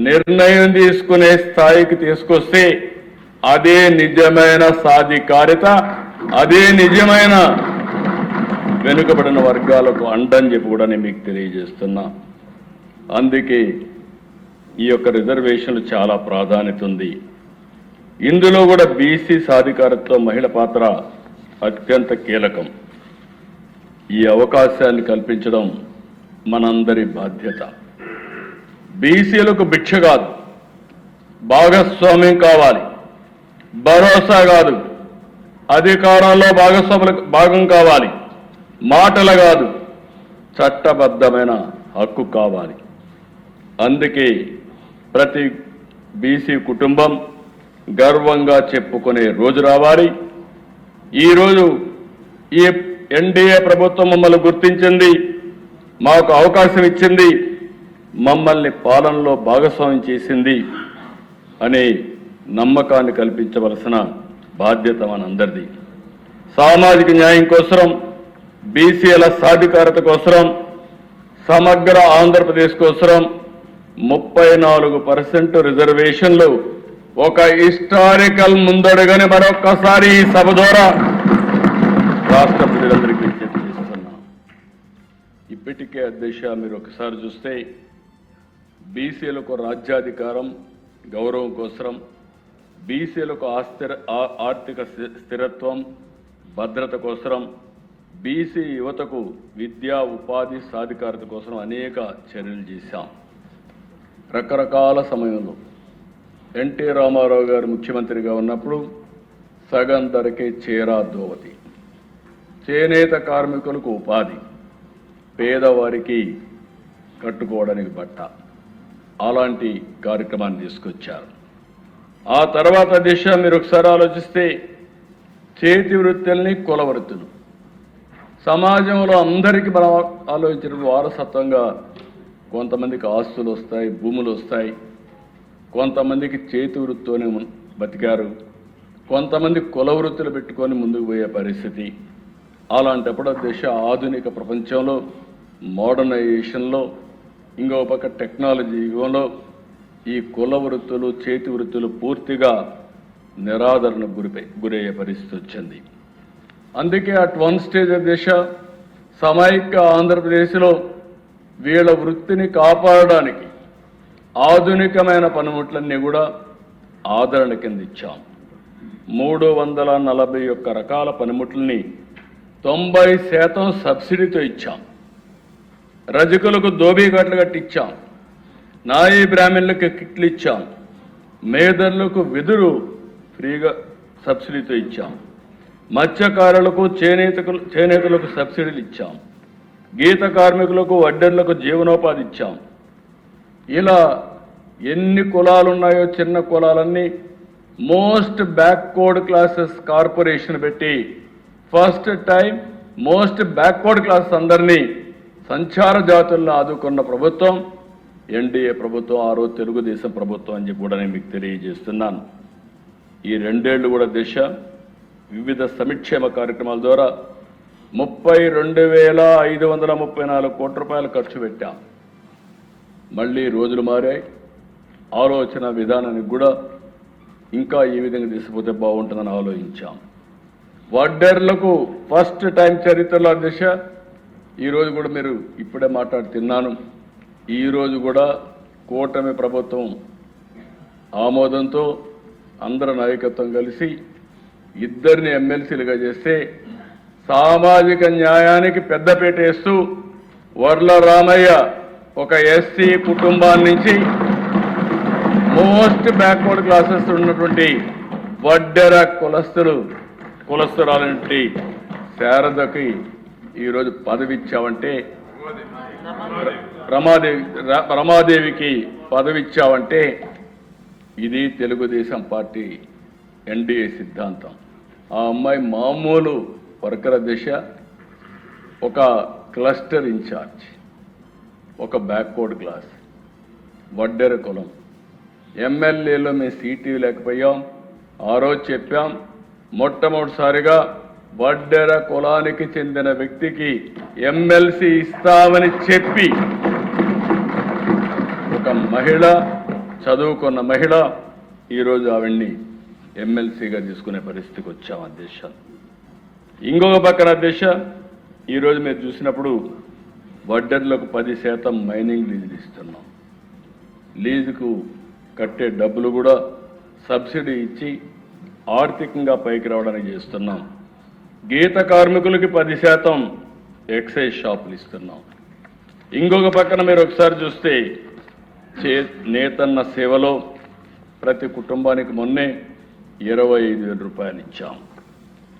నిర్ణయం తీసుకునే స్థాయికి తీసుకొస్తే అదే నిజమైన సాధికారిత, అదే నిజమైన వెనుకబడిన వర్గాలకు అండని చెప్పి కూడా నేను మీకు తెలియజేస్తున్నా. అందుకే ఈ యొక్క రిజర్వేషన్లు చాలా ప్రాధాన్యత ఉంది. ఇందులో కూడా బీసీ సాధికారతలో మహిళ పాత్ర అత్యంత కీలకం. ఈ అవకాశాన్ని కల్పించడం మనందరి బాధ్యత. బీసీలకు భిక్ష కాదు, భాగస్వామ్యం కావాలి. భరోసా కాదు, అధికారంలో భాగం కావాలి. మాటలు కాదు, చట్టబద్ధమైన హక్కు కావాలి. అందుకే ప్రతి బీసీ కుటుంబం గర్వంగా చెప్పుకునే రోజు రావాలి. ఈరోజు ఈ ఎన్డీఏ ప్రభుత్వం మమ్మల్ని గుర్తించింది, మాకు అవకాశం ఇచ్చింది, మమ్మల్ని పాలనలో భాగస్వామ్యం చేసింది అనే నమ్మకాన్ని కల్పించవలసిన బాధ్యత మనందరిది. సామాజిక న్యాయం కోసం, బీసీల సాధికారత కోసం, సమగ్ర ఆంధ్రప్రదేశ్ కోసం 34% రిజర్వేషన్లు ఒక హిస్టారికల్ ముందడుగని మరొక్కసారి ఈ సభ ద్వారా రాష్ట్ర ప్రజలందరికీ తెలియజేస్తున్నా. ఇప్పటికే అధ్యక్ష మీరు ఒకసారి చూస్తే బీసీలకు రాజ్యాధికారం, గౌరవం కోసం, బీసీలకు ఆర్థిక స్థిరత్వం, భద్రత కోసం, బీసీ యువతకు విద్యా ఉపాధి సాధికారత కోసం అనేక చర్యలు చేశాం. రకరకాల సమయంలో ఎన్టీ రామారావు గారు ముఖ్యమంత్రిగా ఉన్నప్పుడు సగం ధరకే చీర దోవతి, చేనేత కార్మికులకు ఉపాధి, పేదవారికి కట్టుకోవడానికి బట్ట, అలాంటి కార్యక్రమాన్ని తీసుకొచ్చారు. ఆ తర్వాత దిశ మీరు ఒకసారి ఆలోచిస్తే చేతి వృత్తుల్ని, కుల వృత్తులు సమాజంలో అందరికీ మనం ఆలోచించిన వారసత్వంగా కొంతమందికి ఆస్తులు వస్తాయి, భూములు వస్తాయి, కొంతమందికి చేతి వృత్తితోనే బతికారు, కొంతమంది కుల వృత్తులు పెట్టుకొని ముందుకు పోయే పరిస్థితి. అలాంటప్పుడు దిశ ఆధునిక ప్రపంచంలో, మోడర్నైజేషన్లో, ఇంకో పక్క టెక్నాలజీ యుగంలో ఈ కుల వృత్తులు, చేతి వృత్తులు పూర్తిగా నిరాదరణకు గురయ్యే పరిస్థితి వచ్చింది. అందుకే అట్ వన్ స్టేజ్ దిశ సమైక్య ఆంధ్రప్రదేశ్లో వీళ్ళ వృత్తిని కాపాడడానికి ఆధునికమైన పనిముట్లన్నీ కూడా ఆదరణ కింద ఇచ్చాం. 341 రకాల పనిముట్లని 90% సబ్సిడీతో ఇచ్చాం. రజకులకు దోబీ కట్లు కట్టించాం, నాయీ బ్రాహ్మణులకు కిట్లు ఇచ్చాం, మేదర్లకు వెదురు ఫ్రీగా సబ్సిడీతో ఇచ్చాం, మత్స్యకారులకు చేనేతలకు సబ్సిడీలు ఇచ్చాం, గీత కార్మికులకు వడ్డర్లకు జీవనోపాధి ఇచ్చాం. ఇలా ఎన్ని కులాలు ఉన్నాయో చిన్న కులాలన్నీ మోస్ట్ బ్యాక్వర్డ్ క్లాసెస్ కార్పొరేషన్ పెట్టి first time most backward classes అందరినీ సంచార జాతులను ఆదుకున్న ప్రభుత్వం ఎన్డీఏ ప్రభుత్వం, ఆ రోజు తెలుగుదేశం ప్రభుత్వం అని చెప్పి కూడా నేను మీకు తెలియజేస్తున్నాను. ఈ 2 ఏళ్ళు కూడా దిశ వివిధ సంక్షేమ కార్యక్రమాల ద్వారా 32,534 కోట్ల రూపాయలు ఖర్చు పెట్టాం. మళ్ళీ రోజులు మారాయి, ఆలోచన విధానానికి కూడా ఇంకా ఈ విధంగా తీసుకుపోతే బాగుంటుందని ఆలోచించాం. వడ్డర్లకు ఫస్ట్ టైం చరిత్రలో దిశ ఈరోజు కూడా మీరు ఇప్పుడే మాట్లాడుతున్నాను. ఈరోజు కూడా కూటమి ప్రభుత్వం ఆమోదంతో అందరి నాయకత్వం కలిసి 2 ఎమ్మెల్సీలుగా చేస్తే సామాజిక న్యాయానికి పెద్దపీట వేస్తూ వర్ల రామయ్య ఒక ఎస్సీ కుటుంబాన్ని నుంచి మోస్ట్ బ్యాక్వర్డ్ క్లాసెస్ ఉన్నటువంటి వడ్డెర కులస్తురాలంటి శారదకి ఈరోజు పదవి ఇచ్చావంటే, రమాదేవికి పదవి ఇచ్చావంటే ఇది తెలుగుదేశం పార్టీ ఎన్డీఏ సిద్ధాంతం. ఆ అమ్మాయి మామూలు వర్కర్ దిశ, ఒక క్లస్టర్ ఇన్ఛార్జ్, ఒక బ్యాక్వర్డ్ క్లాస్, వడ్డెర కులం. ఎమ్మెల్యేలో మేము సీటు లేకపోయాం. ఆ రోజు చెప్పాం, మొట్టమొదటిసారిగా వడ్డెర కులానికి చెందిన వ్యక్తికి ఎమ్మెల్సీ ఇస్తామని చెప్పి ఒక మహిళ చదువుకున్న మహిళ ఈరోజు ఆవిడ్ని ఎమ్మెల్సీగా తీసుకునే పరిస్థితికి వచ్చాం అధ్యక్ష. ఇంకొక పక్కన అధ్యక్ష, ఈరోజు మీరు చూసినప్పుడు వడ్డర్లకు 10% మైనింగ్ లీజులు ఇస్తున్నాం. లీజుకు కట్టే డబ్బులు కూడా సబ్సిడీ ఇచ్చి ఆర్థికంగా పైకి రావడానికి చేస్తున్నాం. గీత కార్మికులకి 10% ఎక్సైజ్ షాపులు ఇస్తున్నాం. ఇంకొక పక్కన మీరు ఒకసారి చూస్తే నేతన్న సేవలో ప్రతి కుటుంబానికి మొన్నే 25,000 రూపాయలు ఇచ్చాం.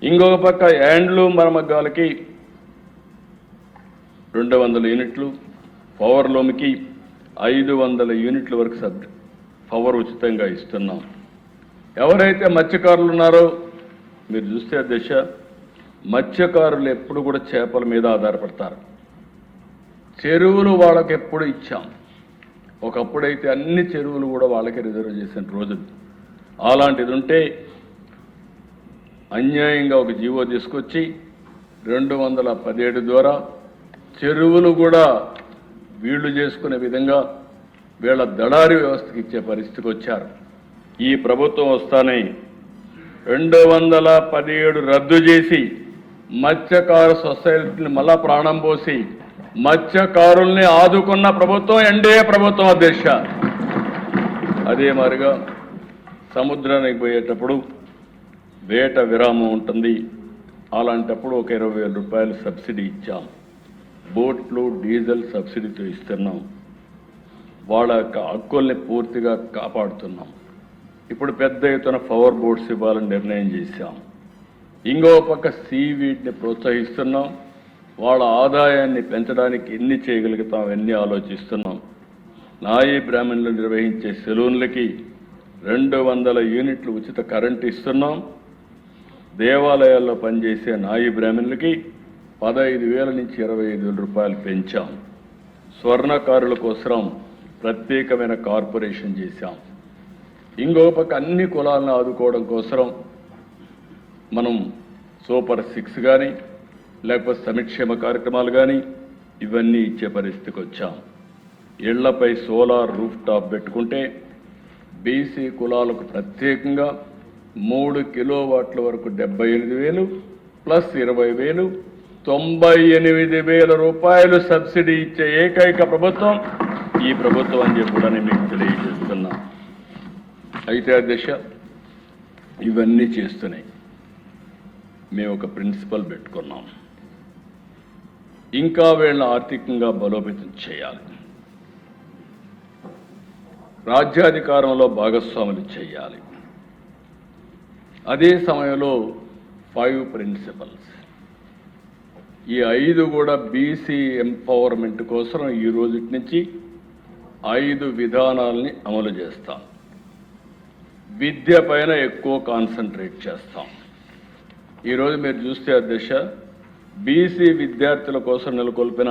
ఇంకొక పక్క హ్యాండ్లూమ్ మరమగ్గాలకి 200 యూనిట్లు, పవర్ లూమ్కి 500 యూనిట్ల వరకు పవర్ ఉచితంగా ఇస్తున్నాం. ఎవరైతే మత్స్యకారులు ఉన్నారో మీరు చూస్తే అధ్యక్ష, మత్స్యకారులు ఎప్పుడు కూడా చేపల మీద ఆధారపడతారు. చెరువులు వాళ్ళకి ఎప్పుడు ఇచ్చాం. ఒకప్పుడైతే అన్ని చెరువులు కూడా వాళ్ళకి రిజర్వ్ చేసిన రోజులు. అలాంటిది ఉంటే అన్యాయంగా ఒక జీవో తీసుకొచ్చి 217 ద్వారా చెరువులు కూడా వీళ్లు చేసుకునే విధంగా వీళ్ళ దళారీ వ్యవస్థకి ఇచ్చే పరిస్థితికి వచ్చారు. ఈ ప్రభుత్వం వస్తానే 217 రద్దు చేసి మత్స్యకారు సొసైటీని మళ్ళా ప్రాణం పోసి మత్స్యకారుల్ని ఆదుకున్న ప్రభుత్వం ఎన్డీఏ ప్రభుత్వం అధ్యక్ష. అదే మాదిరిగా సముద్రానికి పోయేటప్పుడు వేట విరామం ఉంటుంది. అలాంటప్పుడు ఒక 20,000 రూపాయలు సబ్సిడీ ఇచ్చాం. బోట్లు డీజిల్ సబ్సిడీతో ఇస్తున్నాం. వాళ్ళ యొక్క హక్కుల్ని పూర్తిగా కాపాడుతున్నాం. ఇప్పుడు పెద్ద ఎత్తున పవర్ బోట్స్ ఇవ్వాలని నిర్ణయం చేశాం. ఇంకో పక్క సీవీడ్ని ప్రోత్సహిస్తున్నాం. వాళ్ళ ఆదాయాన్ని పెంచడానికి ఎన్ని చేయగలుగుతాం ఎన్ని ఆలోచిస్తున్నాం. నాయీ బ్రాహ్మణులు నిర్వహించే సెలూన్లకి 200 యూనిట్లు ఉచిత కరెంటు ఇస్తున్నాం. దేవాలయాల్లో పనిచేసే నాయీ బ్రాహ్మణులకి 15,000 నుంచి 25,000 రూపాయలు పెంచాం. స్వర్ణకారుల కోసం ప్రత్యేకమైన కార్పొరేషన్ చేశాం. ఇంకొక పక్క అన్ని కులాలను ఆదుకోవడం కోసం మనం సూపర్ 6 కానీ లేకపోతే సంక్షేమ కార్యక్రమాలు కానీ ఇవన్నీ ఇచ్చే పరిస్థితికి వచ్చాం. ఇళ్లపై సోలార్ రూఫ్ టాప్ పెట్టుకుంటే బీసీ కులాలకు ప్రత్యేకంగా 3 కిలోవాట్ల వరకు 78,000 ప్లస్ 20,000 98,000 రూపాయలు సబ్సిడీ ఇచ్చే ఏకైక ప్రభుత్వం ఈ ప్రభుత్వం అని చెప్పి కూడా నేను మీకు తెలియజేస్తున్నా. అయితే అధ్యక్ష, ఇవన్నీ చేస్తున్నాయి మేము ఒక ప్రిన్సిపల్ పెట్టుకున్నాం. ఇంకా వీళ్ళని ఆర్థికంగా బలోపేతం చేయాలి. రాజ్యాధికారంలో భాగస్వాములు చేయాలి. అదే సమయంలో 5 ప్రిన్సిపల్స్, ఈ 5 కూడా బీసీ ఎంపవర్మెంట్ కోసం ఈ రోజు నుంచి 5 విధానాలని అమలు చేస్తాం. విద్య పైన ఎక్కువ కాన్సన్ట్రేట్ చేస్తాం. ఈరోజు మీరు చూస్తే అధ్యక్ష, బీసీ విద్యార్థుల కోసం నెలకొల్పిన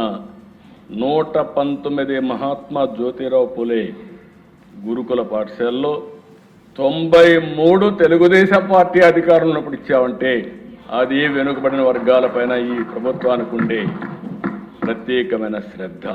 119 మహాత్మా జ్యోతిరావు పులే గురుకుల పాఠశాలలో 93 తెలుగుదేశం పార్టీ అధికారులు ఉన్నప్పుడు ఇచ్చామంటే అది వెనుకబడిన వర్గాలపైన ఈ ప్రభుత్వానికి ఉండే ప్రత్యేకమైన శ్రద్ధ.